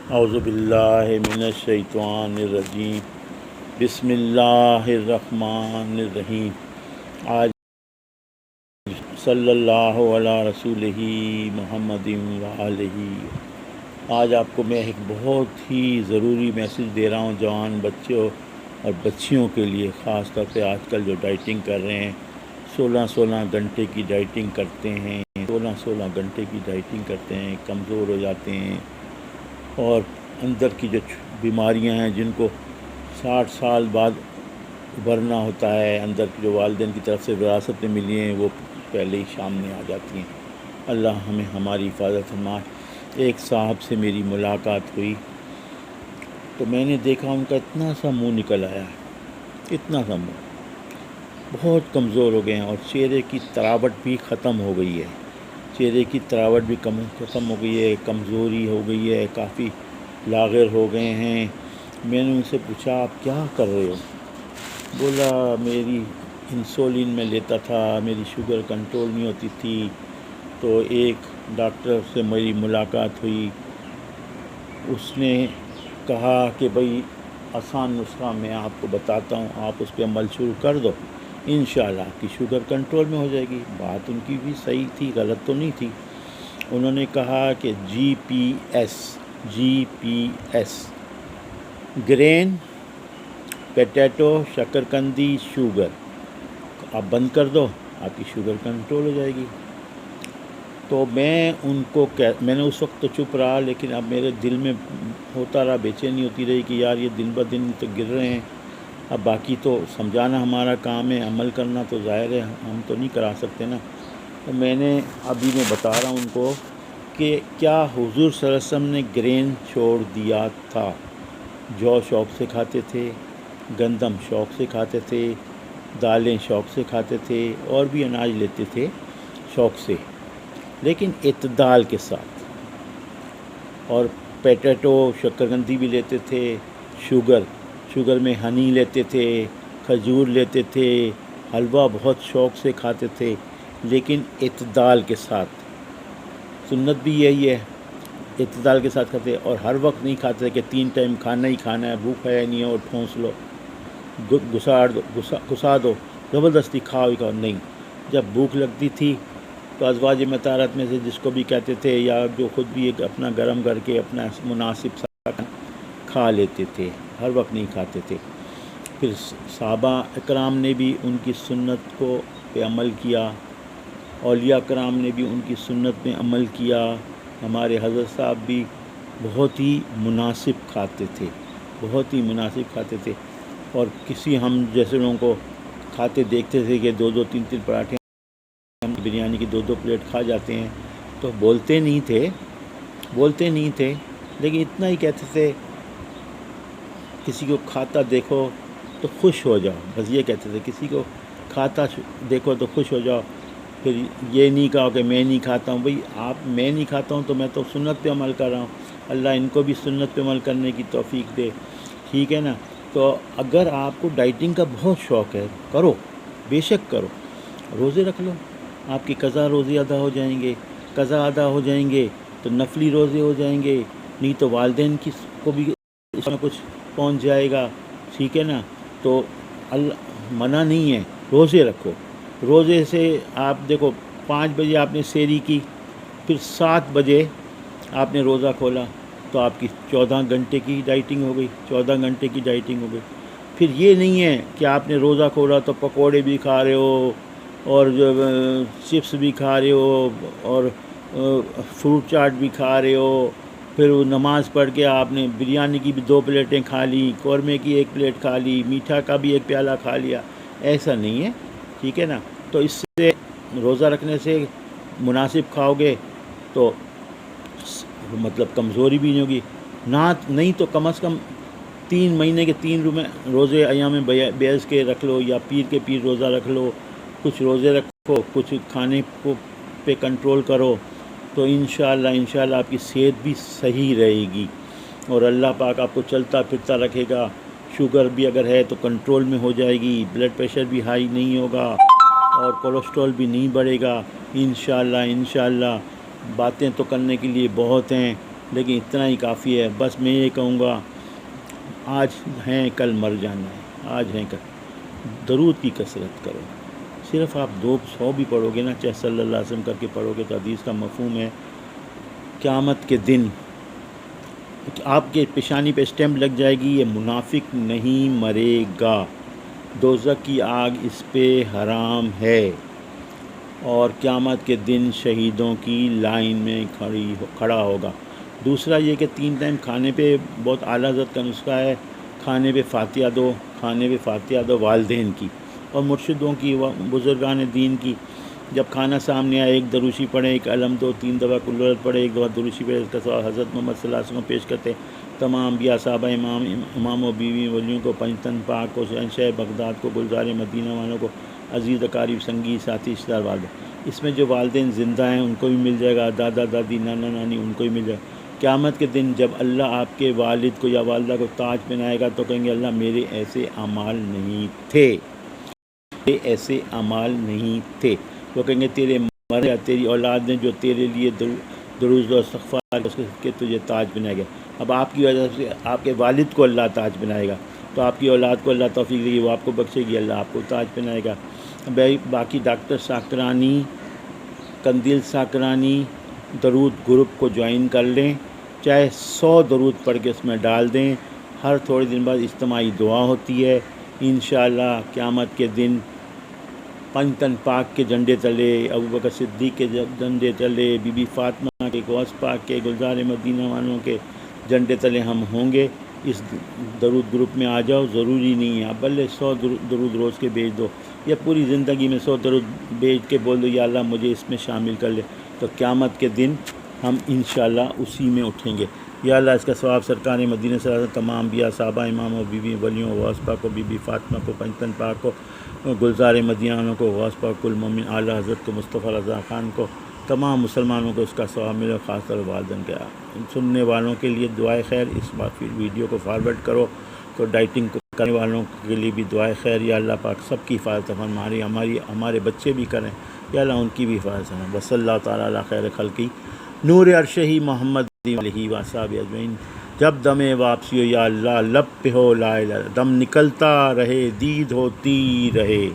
اعوذ باللہ من الشیطان الرجیم بسم اللہ الرحمن الرحیم۔ آج صلی اللہ علیہ رسولہ محمد وآلہ۔ آج آپ کو میں ایک بہت ہی ضروری میسیج دے رہا ہوں جوان بچوں اور بچیوں کے لیے، خاص طور پہ آج کل جو ڈائٹنگ کر رہے ہیں، 16 گھنٹے کی ڈائٹنگ کرتے ہیں، 16 گھنٹے کی ڈائٹنگ کرتے ہیں، کمزور ہو جاتے ہیں، اور اندر کی جو بیماریاں ہیں جن کو 60 سال بعد ابھرنا ہوتا ہے، اندر کی جو والدین کی طرف سے وراثت میں ملی ہیں، وہ پہلے ہی سامنے آ جاتی ہیں۔ اللہ ہمیں ہماری حفاظت فرمائے۔ ایک صاحب سے میری ملاقات ہوئی تو میں نے دیکھا ان کا اتنا سا منہ نکل آیا ہے، اتنا سا منہ، بہت کمزور ہو گئے ہیں، اور چہرے کی تراوٹ بھی ختم ہو گئی ہے، چہرے کی تراوٹ بھی ختم ہو گئی ہے، کمزوری ہو گئی ہے، کافی لاغر ہو گئے ہیں۔ میں نے ان سے پوچھا آپ کیا کر رہے ہو؟ بولا میری انسولین میں لیتا تھا، میری شوگر کنٹرول نہیں ہوتی تھی، تو ایک ڈاکٹر سے میری ملاقات ہوئی، اس نے کہا کہ بھئی آسان نسخہ میں آپ کو بتاتا ہوں، آپ اس پہ عمل شروع کر دو، انشاءاللہ آپ کی شوگر کنٹرول میں ہو جائے گی۔ بات ان کی بھی صحیح تھی، غلط تو نہیں تھی۔ انہوں نے کہا کہ G P S green, potato, شکرقندی، شوگر آپ بند کر دو، آپ کی شوگر کنٹرول ہو جائے گی۔ تو میں نے اس وقت تو چپ رہا، لیکن اب میرے دل میں ہوتا رہا، بے چینی ہوتی رہی کہ یار یہ دن بدن تو گر رہے ہیں۔ اب باقی تو سمجھانا ہمارا کام ہے، عمل کرنا تو ظاہر ہے ہم تو نہیں کرا سکتے نا۔ تو میں بتا رہا ہوں ان کو کہ کیا حضور صلی اللہ علیہ وسلم نے گرین چھوڑ دیا تھا؟ جو شوق سے کھاتے تھے، گندم شوق سے کھاتے تھے، دالیں شوق سے کھاتے تھے، اور بھی اناج لیتے تھے شوق سے، لیکن اعتدال کے ساتھ۔ اور پوٹیٹو، شکرقندی بھی لیتے تھے، شوگر میں ہنی لیتے تھے، کھجور لیتے تھے، حلوہ بہت شوق سے کھاتے تھے، لیکن اعتدال کے ساتھ۔ سنت بھی یہی ہے، اعتدال کے ساتھ کھاتے، اور ہر وقت نہیں کھاتے کہ 3 ٹائم کھانا ہی کھانا ہے، بھوک ہے نہیں ہے اور ٹھونس لو، گھسا دو، زبردستی کھاؤ ہی کھاؤ، نہیں۔ جب بھوک لگتی تھی تو ازواج مطہرات میں سے جس کو بھی کہتے تھے، یا جو خود بھی ایک اپنا گرم کر کے اپنا مناسب سا کھا لیتے تھے، ہر وقت نہیں کھاتے تھے۔ پھر صحابہ اکرام نے بھی ان کی سنت کو پہ عمل کیا، اولیاء کرام نے بھی ان کی سنت میں عمل کیا۔ ہمارے حضرت صاحب بھی بہت ہی مناسب کھاتے تھے، بہت ہی مناسب کھاتے تھے، اور کسی ہم جیسے لوگوں کو کھاتے دیکھتے تھے کہ 2 3 پراٹھے، ہم بریانی کی 2 پلیٹ کھا جاتے ہیں، تو بولتے نہیں تھے، لیکن اتنا ہی کہتے تھے کسی کو کھاتا دیکھو تو خوش ہو جاؤ، بس یہ کہتے تھے، کسی کو کھاتا دیکھو تو خوش ہو جاؤ۔ پھر یہ نہیں کہا کہ میں نہیں کھاتا ہوں، بھئی میں نہیں کھاتا ہوں تو میں تو سنت پہ عمل کر رہا ہوں، اللہ ان کو بھی سنت پہ عمل کرنے کی توفیق دے، ٹھیک ہے نا۔ تو اگر آپ کو ڈائٹنگ کا بہت شوق ہے، کرو، بے شک کرو، روزے رکھ لو، آپ کی قضا روزے ادا ہو جائیں گے، قضا ادا ہو جائیں گے تو نفلی روزے ہو جائیں گے، نہیں تو والدین کو بھی اس میں کچھ پہنچ جائے گا، ٹھیک ہے نا۔ تو اللہ منع نہیں ہے، روزے رکھو۔ روزے سے آپ دیکھو 5 بجے آپ نے سحری کی، پھر 7 بجے آپ نے روزہ کھولا، تو آپ کی 14 گھنٹے کی ڈائٹنگ ہو گئی، 14 گھنٹے کی ڈائٹنگ ہو گئی۔ پھر یہ نہیں ہے کہ آپ نے روزہ کھولا تو پکوڑے بھی کھا رہے ہو، اور جو چپس بھی کھا رہے ہو، اور فروٹ چاٹ بھی کھا رہے ہو، پھر نماز پڑھ کے آپ نے بریانی کی بھی 2 پلیٹیں کھا لی، قورمے کی 1 پلیٹ کھا لی، میٹھا کا بھی 1 پیالہ کھا لیا، ایسا نہیں ہے، ٹھیک ہے نا۔ تو اس سے روزہ رکھنے سے مناسب کھاؤ گے تو مطلب کمزوری بھی نہیں ہوگی، نہیں تو کم از کم 3 مہینے کے 3 روزے ایام بیض کے رکھ لو، یا پیر کے پیر روزہ رکھ لو، کچھ روزے رکھو، کچھ کھانے کو پہ کنٹرول کرو، تو انشاءاللہ آپ کی صحت بھی صحیح رہے گی، اور اللہ پاک آپ کو چلتا پھرتا رکھے گا۔ شوگر بھی اگر ہے تو کنٹرول میں ہو جائے گی، بلڈ پریشر بھی ہائی نہیں ہوگا، اور کولیسٹرول بھی نہیں بڑھے گا، انشاءاللہ۔ باتیں تو کرنے کے لیے بہت ہیں، لیکن اتنا ہی کافی ہے. بس میں یہ کہوں گا آج ہیں کل مر جانا ہے، آج ہیں کل. درود کی کثرت کرو. صرف آپ 200 بھی پڑھو گے نا، چاہے صلی اللہ علیہ وسلم کر کے پڑھو گے، تو حدیث کا مفہوم ہے قیامت کے دن آپ کے پیشانی پہ اسٹیمپ لگ جائے گی، یہ منافق نہیں مرے گا، دوزخ کی آگ اس پہ حرام ہے، اور قیامت کے دن شہیدوں کی لائن میں کھڑا ہوگا. دوسرا یہ کہ 3 ٹائم کھانے پہ بہت اعلیٰ حضرت کا نسخہ ہے، کھانے پہ فاتحہ دو، کھانے پہ فاتحہ دو والدین کی اور مرشدوں کی، بزرگان دین کی. جب کھانا سامنے آئے ایک دروشی پڑھیں، ایک علم دو، 3 دفعہ کل ولد پڑھے، ایک دفعہ دروشی پڑھے. اس کا سوال حضرت محمد صلی اللہ علیہ وسلم پیش کرتے. تمام انبیاء، صحابہ، امام و بیوی ولیوں کو، پنجتن پاک کو، شہنشاہ بغداد کو، گلزار مدینہ والوں کو، عزیز اقارب سنگی ساتھی رشتہ دار والدین. اس میں جو والدین زندہ ہیں ان کو بھی مل جائے گا، دادا دادی نانا نانی ان کو بھی مل جائے گا. قیامت کے دن جب اللہ آپ کے والد کو یا والدہ کو تاج پہنائے گا تو کہیں گے اللہ میرے ایسے اعمال نہیں تھے، میرے ایسے اعمال نہیں تھے. وہ کہیں گے تیرے مرے یا تیری اولاد نے جو تیرے لیے درود و استغفار کے تجھے تاج بنایا گیا. اب آپ کی وجہ سے آپ کے والد کو اللہ تاج بنائے گا، تو آپ کی اولاد کو اللہ توفیق دے گی، وہ آپ کو بخشے گی، اللہ آپ کو تاج پہنائے گا. باقی ڈاکٹر ساکرانی، قندیل ساکرانی درود گروپ کو جوائن کر لیں، چاہے 100 درود پڑھ کے اس میں ڈال دیں. ہر تھوڑے دن بعد اجتماعی دعا ہوتی ہے انشاءاللہ. قیامت کے دن پنجتن پاک کے جھنڈے تلے، ابوبکر صدیق کے جھنڈے تلے، بی بی فاطمہ کے، غوث پاک کے، گلزار مدینہ والوں کے جھنڈے تلے ہم ہوں گے. اس درود گروپ میں آ جاؤ. ضروری نہیں ہے آپ بلے 100 درود روز کے بھیج دو، یا پوری زندگی میں 100 درود بھیج کے بول دو یا اللہ مجھے اس میں شامل کر لے، تو قیامت کے دن ہم انشاءاللہ اسی میں اٹھیں گے. یا اللہ اس کا ثواب سرکار مدینہ صلی اللہ علیہ وسلم، تمام انبیاء، صحابہ، امام و بیوی ولیوں، غوث پاک کو، بی بی فاطمہ کو، پنجتن پاک کو، گلزار مدینہ کو، غوث پاک کل مومن، اعلیٰ حضرت کو، مصطفیٰ رضا خان کو، تمام مسلمانوں کو اس کا ثواب ملے، خاص طور والدین کے. سننے والوں کے لیے دعائے خیر. اس بات ویڈیو کو فارورڈ کرو تو ڈائٹنگ کرنے والوں کے لیے بھی دعائے خیر. یا اللہ پاک سب کی حفاظت فرمائے، ہمارے بچے بھی کریں، یا اللہ ان کی بھی حفاظت فرمائے. بس اللہ تعالیٰ علی خیر خلقی نور عرشہ محمد علیہ وصحبہ اجمعین. جب دم واپسی ہو یا اللہ لب پہ ہو لا الہ، دم نکلتا رہے، دید ہوتی رہے.